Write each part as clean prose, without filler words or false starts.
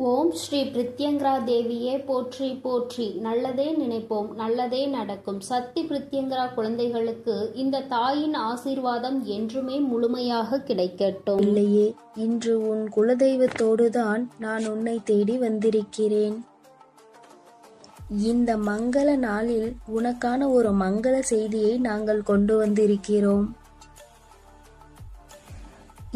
ஓம் ஸ்ரீ பிரித்யங்கரா தேவியே போற்றி போற்றி. நல்லதே நினைப்போம், நல்லதே நடக்கும். சக்தி பிரித்யங்கரா குழந்தைகளுக்கு இந்த தாயின் ஆசீர்வாதம் என்றுமே முழுமையாக கிடைக்கட்டும். இல்லையே, இன்று உன் குலதெய்வத்தோடுதான் நான் உன்னை தேடி வந்திருக்கிறேன். இந்த மங்கள நாளில் உனக்கான ஒரு மங்கள செய்தியை நாங்கள் கொண்டு வந்திருக்கிறோம்.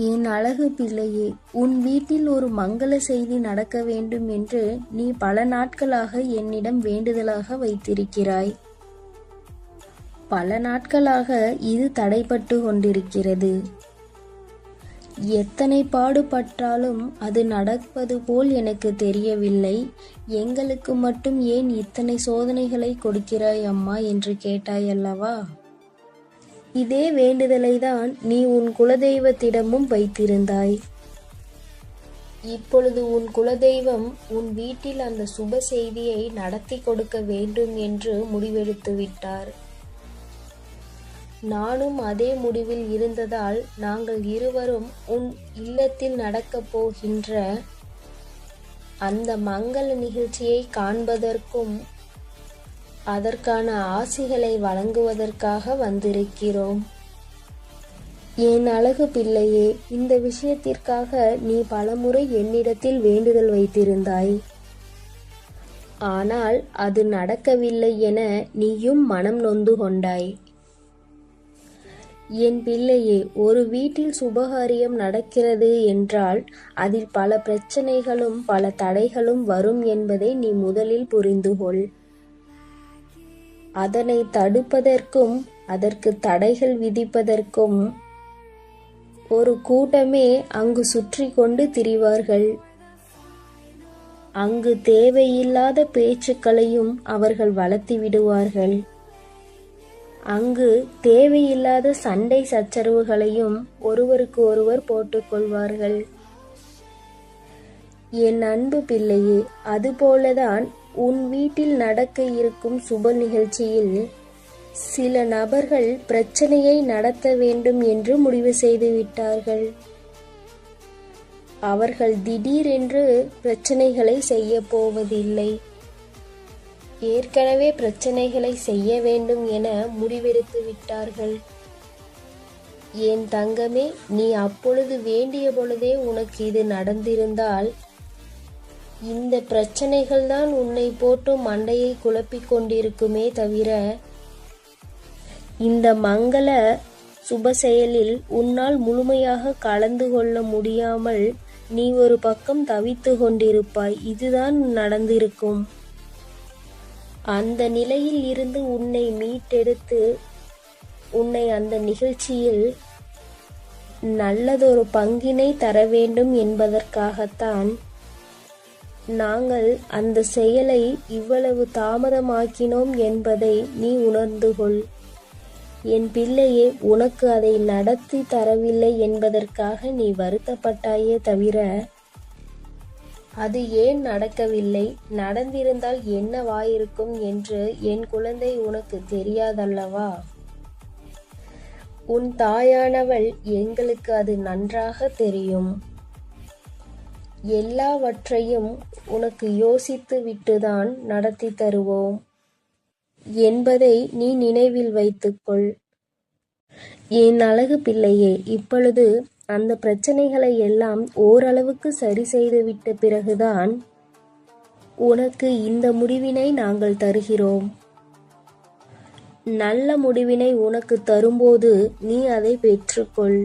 என் அழகு பிள்ளையே, உன் வீட்டில் ஒரு மங்கள செய்தி நடக்க வேண்டும் என்று நீ பல நாட்களாக என்னிடம் வேண்டுதலாக வைத்திருக்கிறாய். பல நாட்களாக இது தடைப்பட்டு கொண்டிருக்கிறது. எத்தனை பாடுபட்டாலும் அது நடப்பது போல் எனக்கு தெரியவில்லை. எங்களுக்கு மட்டும் ஏன் இத்தனை சோதனைகளை கொடுக்கிறாய் அம்மா என்று கேட்டாய் அல்லவா? இதே வேண்டுதலை தான் நீ உன் குலதெய்வத்திடமும் வைத்திருந்தாய். இப்பொழுது உன் குலதெய்வம் உன் வீட்டில் அந்த சுப செய்தியை நடத்தி கொடுக்க வேண்டும் என்று முடிவெடுத்து விட்டார். நானும் அதே முடிவில் இருந்ததால் நாங்கள் இருவரும் உன் இல்லத்தில் நடக்கப் போகின்ற அந்த மங்கள நிகழ்ச்சியை காண்பதற்கும் அதற்கான ஆசிகளை வழங்குவதற்காக வந்திருக்கிறோம். என் அழகு பிள்ளையே, இந்த விஷயத்திற்காக நீ பலமுறை என்னிடத்தில் வேண்டுதல் வைத்திருந்தாய். ஆனால் அது நடக்கவில்லை என நீயும் மனம் நொந்து கொண்டாய். என் பிள்ளையே, ஒரு வீட்டில் சுபகாரியம் நடக்கிறது என்றால் அதில் பல பிரச்சனைகளும் பல தடைகளும் வரும் என்பதை நீ முதலில் புரிந்துகொள். அதனை தடுப்பதற்கும் அதற்கு தடைகள் விதிப்பதற்கும் ஒரு கூட்டமே அங்கு சுற்றி கொண்டு திரிவார்கள். அங்கு தேவையில்லாத பேச்சுக்களையும் அவர்கள் வளர்த்தி விடுவார்கள். அங்கு தேவையில்லாத சண்டை சச்சரவுகளையும் ஒருவருக்கு ஒருவர் போட்டுக்கொள்வார்கள். என் அன்பு பிள்ளையே, அதுபோலதான் உன் வீட்டில் நடக்க இருக்கும் சுப நிகழ்ச்சியில் சில நபர்கள் பிரச்சனையை நடத்த வேண்டும் என்று முடிவு செய்து விட்டார்கள். அவர்கள் திடீரென்று பிரச்சனைகளை செய்ய போவதில்லை. ஏற்கனவே பிரச்சனைகளை செய்ய வேண்டும் என முடிவெடுத்து விட்டார்கள். என் தங்கமே, நீ அப்பொழுது வேண்டிய பொழுதே உனக்கு இது நடந்திருந்தால் இந்த பிரச்சனைகள் தான் உன்னை போட்டு மண்டையை குழப்பிக் கொண்டிருக்குமே தவிர இந்த மங்கள சுப செயலில் உன்னால் முழுமையாக கலந்து கொள்ள முடியாமல் நீ ஒரு பக்கம் தவித்து கொண்டிருப்பாய். இதுதான் நடந்திருக்கும். அந்த நிலையில் இருந்து உன்னை மீட்டெடுத்து உன்னை அந்த நிகழ்ச்சியில் நல்லதொரு பங்கினை தர வேண்டும் என்பதற்காகத்தான் நாங்கள் அந்த செயலை இவ்வளவு தாமதமாக்கினோம் என்பதை நீ உணர்ந்து கொள். என் பிள்ளையே, உனக்கு அதை நடத்தி தரவில்லை என்பதற்காக நீ வருத்தப்பட்டாயே தவிர அது ஏன் நடக்கவில்லை, நடந்திருந்தால் என்னவாயிருக்கும் என்று என் குழந்தை உனக்கு தெரியாதல்லவா? உன் தாயானவள் எங்களுக்கு அது நன்றாக தெரியும். எல்லாவற்றையும் உனக்கு யோசித்து விட்டுதான் நடத்தி தருவோம் என்பதை நீ நினைவில் வைத்துக்கொள். என் அழகு பிள்ளையே, இப்பொழுது அந்த பிரச்சனைகளை எல்லாம் ஓரளவுக்கு சரி செய்துவிட்ட பிறகுதான் உனக்கு இந்த முடிவினை நாங்கள் தருகிறோம். நல்ல முடிவினை உனக்கு தரும்போது நீ அதை பெற்றுக்கொள்.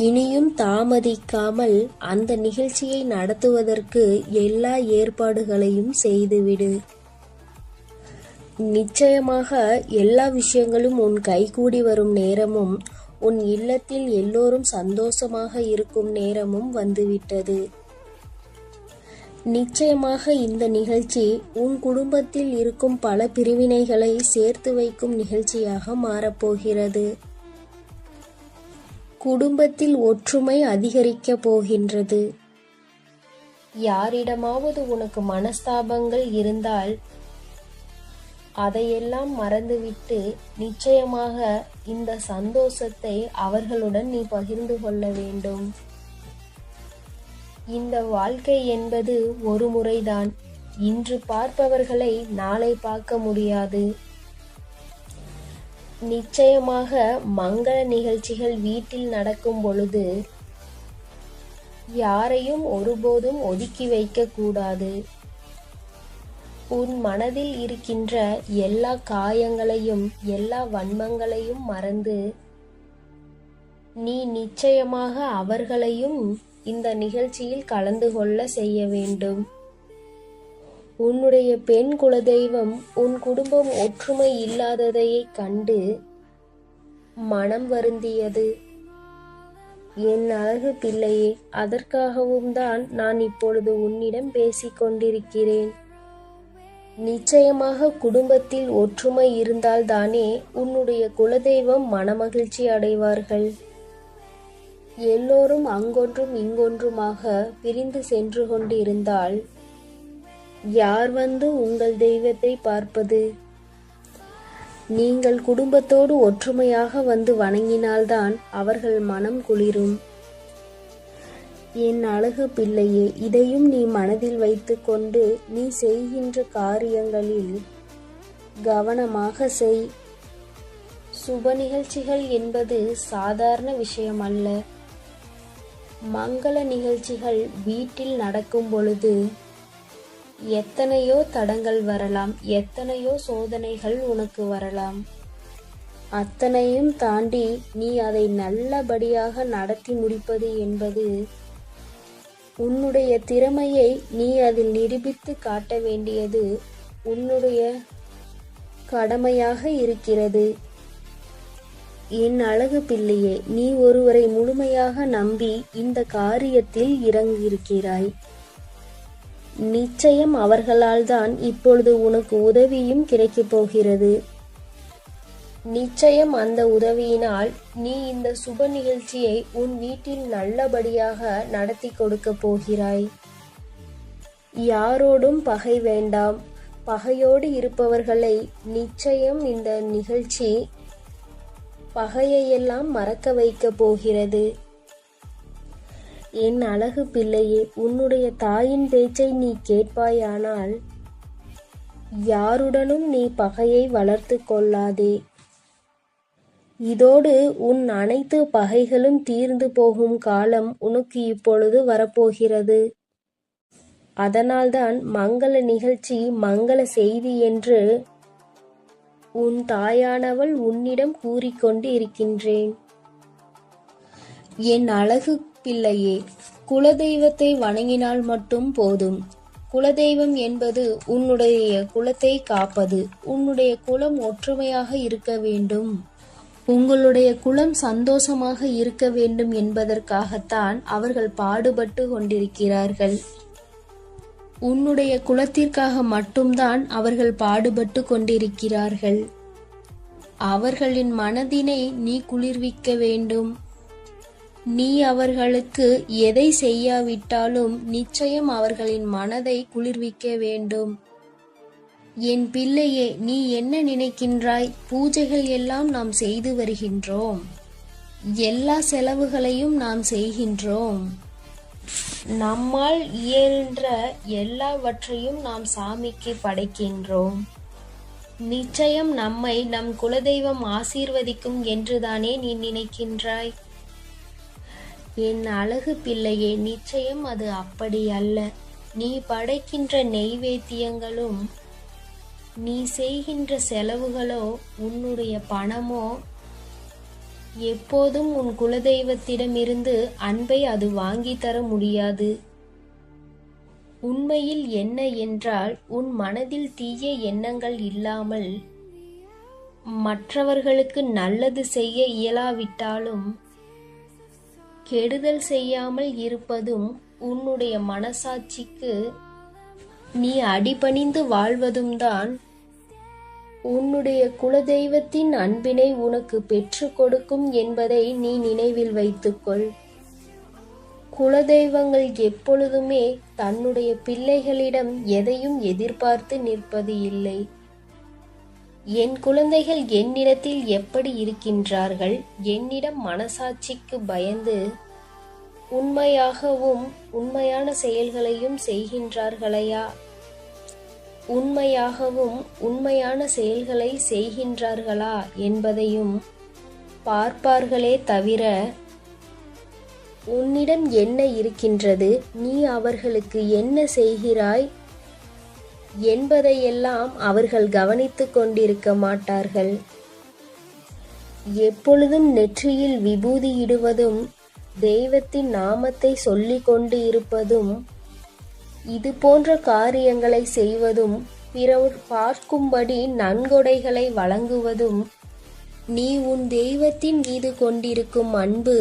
இனியும் தாமதிக்காமல் அந்த நிகழ்ச்சியை நடத்துவதற்கு எல்லா ஏற்பாடுகளையும் செய்துவிடு. நிச்சயமாக எல்லா விஷயங்களும் உன் கைகூடி வரும் நேரமும் உன் இல்லத்தில் எல்லோரும் சந்தோஷமாக இருக்கும் நேரமும் வந்துவிட்டது. நிச்சயமாக இந்த நிகழ்ச்சி உன் குடும்பத்தில் இருக்கும் பல பிரிவினைகளை சேர்த்து வைக்கும் நிகழ்ச்சியாக மாறப்போகிறது. குடும்பத்தில் ஒற்றுமை அதிகரிக்கப் போகின்றது. யாரிடமாவது உனக்கு மனஸ்தாபங்கள் இருந்தால் அதையெல்லாம் மறந்துவிட்டு நிச்சயமாக இந்த சந்தோஷத்தை அவர்களுடன் நீ பகிர்ந்து கொள்ள வேண்டும். இந்த வாழ்க்கை என்பது ஒரு முறைதான். இன்று பார்ப்பவர்களை நாளை பார்க்க முடியாது. நிச்சயமாக மங்கள நிகழ்ச்சிகள் வீட்டில் நடக்கும் பொழுது யாரையும் ஒருபோதும் ஒதுக்கி வைக்க கூடாது. உன் மனதில் இருக்கின்ற எல்லா காயங்களையும் எல்லா வன்மங்களையும் மறந்து நீ நிச்சயமாக அவர்களையும் இந்த நிகழ்ச்சியில் கலந்து கொள்ள செய்ய வேண்டும். உன்னுடைய பெண் குலதெய்வம் உன் குடும்பம் ஒற்றுமை இல்லாததையை கண்டு மனம் வருந்தியது. என் அழகு பிள்ளையே, அதற்காகவும் தான் நான் இப்பொழுது உன்னிடம் பேசிக் கொண்டிருக்கிறேன். நிச்சயமாக குடும்பத்தில் ஒற்றுமை இருந்தால்தானே உன்னுடைய குலதெய்வம் மனமகிழ்ச்சி அடைவார்கள். எல்லோரும் அங்கொன்றும் இங்கொன்றுமாக பிரிந்து சென்று கொண்டிருந்தால் யார் வந்து உங்கள் தெய்வத்தை பார்ப்பது? நீங்கள் குடும்பத்தோடு ஒற்றுமையாக வந்து வணங்கினால்தான் அவர்கள் மனம் குளிரும். என் அழகு பிள்ளையே, இதையும் நீ மனதில் வைத்துக்கொண்டு நீ செய்கின்ற காரியங்களில் கவனமாக செய். சுப நிகழ்ச்சிகள் என்பது சாதாரண விஷயம் அல்ல. மங்கள நிகழ்ச்சிகள் வீட்டில் நடக்கும் பொழுது எத்தனையோ தடங்கள் வரலாம், எத்தனையோ சோதனைகள் உனக்கு வரலாம். அத்தனையும் தாண்டி நீ அதை நல்லபடியாக நடத்தி முடிப்பது என்பது உன்னுடைய திறமையை நீ அதில் நிரூபித்து காட்ட வேண்டியது உன்னுடைய கடமையாக இருக்கிறது. என் அழகு பிள்ளையே, நீ ஒருவரை முழுமையாக நம்பி இந்த காரியத்தில் இறங்கியிருக்கிறாய். நிச்சயம் அவர்களால் தான் இப்பொழுது உனக்கு உதவியும் கிடைக்கப் போகிறது. நிச்சயம் அந்த உதவியினால் நீ இந்த சுப நிகழ்ச்சியை உன் வீட்டில் நல்லபடியாக நடத்தி கொடுக்க போகிறாய். யாரோடும் பகை வேண்டாம். பகையோடு இருப்பவர்களை நிச்சயம் இந்த நிகழ்ச்சி பகையையெல்லாம் மறக்க வைக்க போகிறது. என் அழகு பிள்ளையே, உன்னுடைய தாயின் பேச்சை நீ கேட்பாயானால் யாருடனும் நீ பகையை வளர்த்து கொள்ளாதே. இதோடு உன் அனைத்து பகைகளும் தீர்ந்து போகும் காலம் உனக்கு இப்பொழுது வரப்போகிறது. அதனால்தான் மங்கள நிகழ்ச்சி மங்கள செய்தி என்று உன் தாயானவள் உன்னிடம் கூறிக்கொண்டு இருக்கின்றேன். என் அழகு பிள்ளையே, குலதெய்வத்தை வணங்கினால் மட்டும் போதும். குலதெய்வம் என்பது உன்னுடைய குலத்தை காப்பது. உன்னுடைய குலம் ஒற்றுமையாக இருக்க வேண்டும், உங்களுடைய குலம் சந்தோஷமாக இருக்க வேண்டும் என்பதற்காகத்தான் அவர்கள் பாடுபட்டு கொண்டிருக்கிறார்கள். உன்னுடைய குலத்திற்காக மட்டும்தான் அவர்கள் பாடுபட்டு கொண்டிருக்கிறார்கள். அவர்களின் மனதினை நீ குளிர்விக்க வேண்டும். நீ அவர்களுக்கு எதை செய்யாவிட்டாலும் நிச்சயம் அவர்களின் மனதை குளிர்விக்க வேண்டும். என் பிள்ளையே, நீ என்ன நினைக்கின்றாய்? பூஜைகள் எல்லாம் நாம் செய்து வருகின்றோம், எல்லா செலவுகளையும் நாம் செய்கின்றோம், நம்மால் இயன்ற எல்லாவற்றையும் நாம் சாமிக்கு படைக்கின்றோம். நிச்சயம் நம்மை நம் குலதெய்வம் ஆசீர்வதிக்கும் என்றுதானே நீ நினைக்கின்றாய்? என் அழகு பிள்ளையே, நிச்சயம் அது அப்படி அல்ல. நீ படைக்கின்ற நெய்வேத்தியங்களும் நீ செய்கின்ற செலவுகளோ உன்னுடைய பணமோ எப்போதும் உன் குலதெய்வத்திடமிருந்து அன்பை அது வாங்கி தர முடியாது. உண்மையில் என்ன என்றால், உன் மனதில் தீய எண்ணங்கள் இல்லாமல் மற்றவர்களுக்கு நல்லது செய்ய இயலாவிட்டாலும் கெடுதல் செய்யாமல் இருப்பதும் உன்னுடைய மனசாட்சிக்கு நீ அடிபணிந்து வாழ்வதும் தான் உன்னுடைய குலதெய்வத்தின் அன்பினை உனக்கு பெற்று கொடுக்கும் என்பதை நீ நினைவில் வைத்துக்கொள். குலதெய்வங்கள் எப்பொழுதுமே தன்னுடைய பிள்ளைகளிடம் எதையும் எதிர்பார்த்து நிற்பது இல்லை. என் குழந்தைகள் என்னிடத்தில் எப்படி இருக்கின்றார்கள், என்னிடம் மனசாட்சிக்கு பயந்து உண்மையாகவும் உண்மையான செயல்களையும் செய்கின்றார்களையா? உண்மையாகவும் உண்மையான செயல்களை செய்கின்றார்களா என்பதையும் பார்ப்பார்களே தவிர, உன்னிடம் என்ன இருக்கின்றது, நீ அவர்களுக்கு என்ன செய்கிறாய் என்பதையெல்லாம் அவர்கள் கவனித்துக் கொண்டிருக்க மாட்டார்கள். எப்பொழுதும் நெற்றியில் விபூதியிடுவதும் தெய்வத்தின் நாமத்தை சொல்லிக் கொண்டு இருப்பதும் இது போன்ற காரியங்களை செய்வதும் பிறர் பார்க்கும்படி நன்கொடைகளை வழங்குவதும் நீ உன் தெய்வத்தின் மீது கொண்டிருக்கும் அன்பு,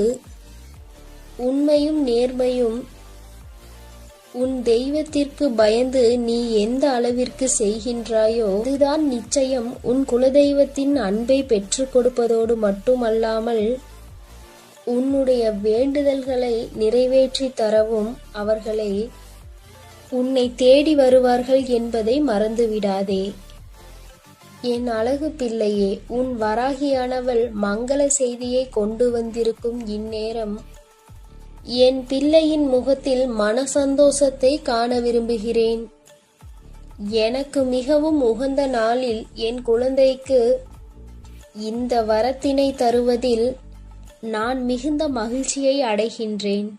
உண்மையும் நேர்மையும் உன் தெய்வத்திற்கு பயந்து நீ எந்த அளவிற்கு செய்கின்றாயோ அதுதான் நிச்சயம் உன் குலதெய்வத்தின் அன்பை பெற்றுக் கொடுப்பதோடு மட்டுமல்லாமல் உன்னுடைய வேண்டுதல்களை நிறைவேற்றி தரவும் அவர்களை உன்னை தேடி வருவார்கள் என்பதை மறந்துவிடாதே. என் அழகு பிள்ளையே, உன் வராகியானவள் மங்கள செய்தியை கொண்டு வந்திருக்கும் இந்நேரம் என் பிள்ளையின் முகத்தில் மன சந்தோஷத்தை காண விரும்புகிறேன். எனக்கு மிகவும் உகந்த நாளில் என் குழந்தைக்கு இந்த வரத்தினை தருவதில் நான் மிகுந்த மகிழ்ச்சியை அடைகின்றேன்.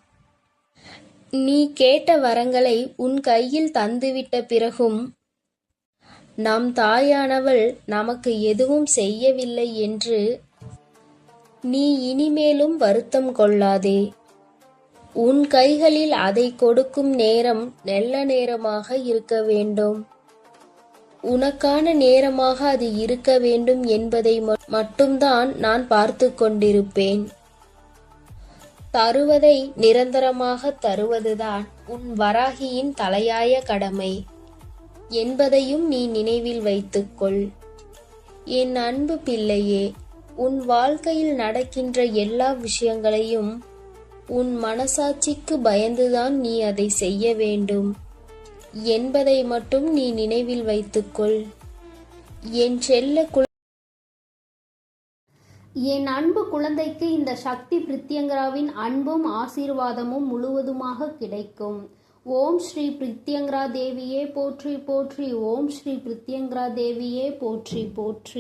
நீ கேட்ட வரங்களை உன் கையில் தந்துவிட்ட பிறகும் நம் தாயானவள் நமக்கு எதுவும் செய்யவில்லை என்று நீ இனிமேலும் வருத்தம் கொள்ளாதே. உன் கைகளில் அதை கொடுக்கும் நேரம் நல்ல நேரமாக இருக்க வேண்டும். உனக்கான நேரமாக அது இருக்க வேண்டும் என்பதை மட்டும்தான் நான் பார்த்து கொண்டிருப்பேன். தருவதை நிரந்தரமாக தருவதுதான் உன் வராகியின் தலையாய கடமை என்பதையும் நீ நினைவில் வைத்துக்கொள். என் அன்பு பிள்ளையே, உன் வாழ்க்கையில் நடக்கின்ற எல்லா விஷயங்களையும் உன் மனசாட்சிக்கு பயந்துதான் நீ அதை செய்ய வேண்டும் என்பதை மட்டும் நீ நினைவில் வைத்துக்கொள். என் செல்ல என் அன்பு குழந்தைக்கு இந்த சக்தி பிரித்யங்கராவின் அன்பும் ஆசீர்வாதமும் முழுவதுமாக கிடைக்கும். ஓம் ஸ்ரீ பிரித்யங்கரா தேவியே போற்றி போற்றி. ஓம் ஸ்ரீ பிரித்யங்கரா தேவியே போற்றி போற்றி.